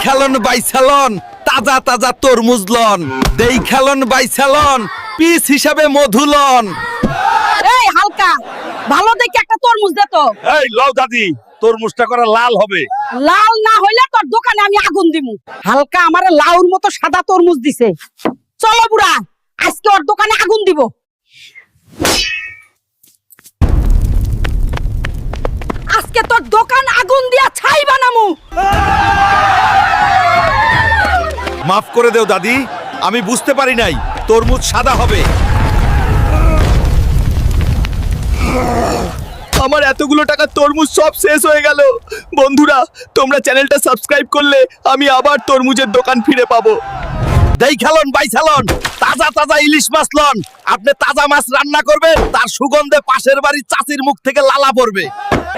খেলন বাইসালন তাজা তাজা তরমুজ লন দেই খেলন বাইসালন পিস হিসাবে মধুলন। এই হালকা ভালো দেখে একটা তরমুজ দে তো। এই লও দাদি, তরমুজটা করে লাল হবে। লাল না হইলে তোর দোকানে আমি আগুন দিমু। হালকা আমারে লাউর মতো সাদা তরমুজ দিছে। চলো বুড়া, আজকে ওর দোকানে আগুন দিব। আজকে তোর দোকান আগুন দিয়া ছাই বানামু। মাফ করে দেও দাদি, আমি বুঝতে পারি নাই তরমুজ সাদা হবে। আমার এতগুলো টাকা তরমুজ সব শেষ হয়ে গেল। বন্ধুরা, তোমরা চ্যানেলটা সাবস্ক্রাইব করলে আমি আবার তরমুজের দোকান ফিরে পাবো। দেই খেলন বাইসালন তাজা তাজা ইলিশ মাছ লন। আপনি তাজা মাছ রান্না করবেন, তার সুগন্ধে পাশের বাড়ির চাচির মুখ থেকে লালা পড়বে।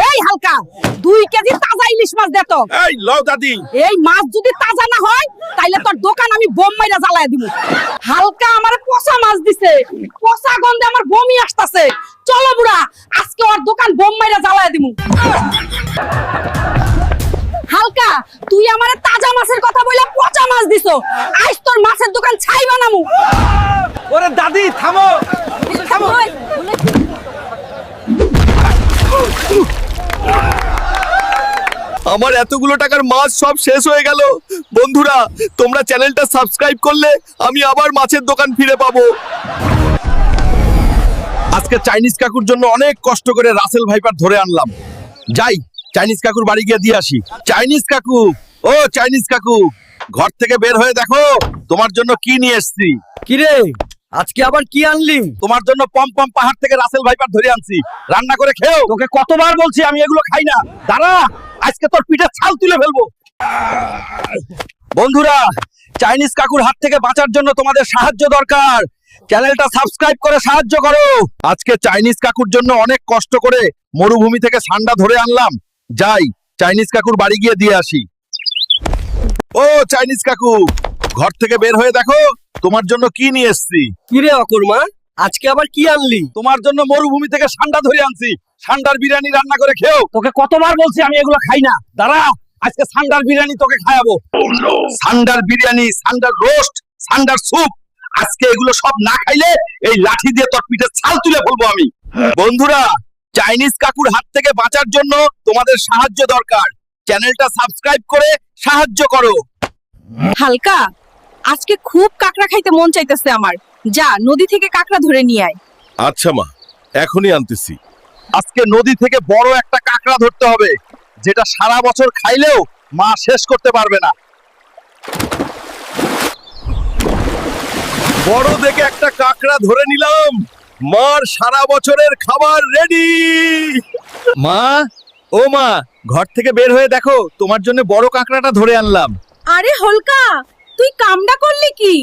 এই হালকা 2 কেজি তাজা ইলিশ মাছ দে তো। এই লও দাদি। এই মাছ যদি তাজা না হয় তাইলে তোর দোকান আমি বোম মাইরা জ্বালায় দিব। হালকা আমারে পচা মাছ দিছে, পচা গন্ধে আমার বমি আসতাছে। চলো বুড়া, আজকে ওর দোকান বোম মাইরা জ্বালায় দিব। হালকা তুই আমারে তাজা মাছের কথা বইলা পচা মাছ দিছো। আজ তোর মাছের দোকান ছাই বানামু। ওরে দাদি থামো থামো। আমার এতগুলো টাকার মাছ সব শেষ হয়ে গেল। বন্ধুরা, তোমরা চ্যানেলটা সাবস্ক্রাইব করলে আমি আবার মাছের দোকান ফিরে পাবো। আজকে চাইনিজ কাকুর জন্য অনেক কষ্ট করে রাসেল ভাইপার ধরে আনলাম। যাই চাইনিজ কাকুর বাড়ি গিয়ে দিয়ে আসি। চাইনিজ কাকু, ও চাইনিজ কাকু, ঘর থেকে বের হয়ে দেখো তোমার জন্য কি নিয়ে এসেছি। কিরে, আজকে আবার কি আনলি? তোমার জন্য পম পাহাড় থেকে রাসেল ভাইপার ধরে আনছি, রান্না করে খেও। তোকে কতবার বলছি আমি এগুলো খাই না। দাঁড়া, আজকে তোর পিঠে ছাল তুলে ফেলবো। বন্ধুরা, চাইনিজ কাকুর হাত থেকে বাঁচার জন্য তোমাদের সাহায্য দরকার। চ্যানেলটা সাবস্ক্রাইব করে সাহায্য করো। আজকে চাইনিজ কাকুর জন্য অনেক কষ্ট করে মরুভূমি থেকে সান্ডা ধরে আনলাম। যাই চাইনিজ কাকুর বাড়ি গিয়ে দিয়ে আসি। ও চাইনিজ কাকু, ঘর থেকে বের হয়ে দেখো তোমার জন্য কি নিয়ে এসেছি। কিরে অকর্মা, আজকে আবার কি আনলি? তোমার জন্য মরুভূমি থেকে সান্ডা ধরে আনছি। সান্ডার বিরিয়ানি রান্না করে খেও। তোকে কতবার বলছি আমি এগুলো খাই না। দাঁড়া, আজকে সান্ডার বিরিয়ানি তোকে খাওয়াবো। সান্ডার বিরিয়ানি, সান্ডার রোস্ট, সান্ডার স্যুপ, আজকে এগুলো সব না খাইলে এই লাঠি দিয়ে তোর পিঠে ছাল তুলে ফেলবো আমি। বন্ধুরা, চাইনিজ কাকুর হাত থেকে বাঁচার জন্য তোমাদের সাহায্য দরকার। চ্যানেলটা সাবস্ক্রাইব করে সাহায্য করো। হালকা আজকে খুব কাঁকড়া খাইতে মন চাইতেছে আমার। যা নদী থেকে কাঁকড়া ধরে নিয়ে আয়। আচ্ছা মা, এখনই আনতেছি। আজকে নদী থেকে বড় একটা কাঁকড়া ধরতে হবে, যেটা সারা বছর খাইলেও মা শেষ করতে পারবে না। বড় দেখে একটা কাঁকড়া ধরে নিলাম। মার সারা বছরের খাবার রেডি। মা, ও মা, ঘর থেকে বের হয়ে দেখো তোমার জন্য বড় কাঁকড়াটা ধরে আনলাম। আরে হলকা, তুই কামডা করলি কি?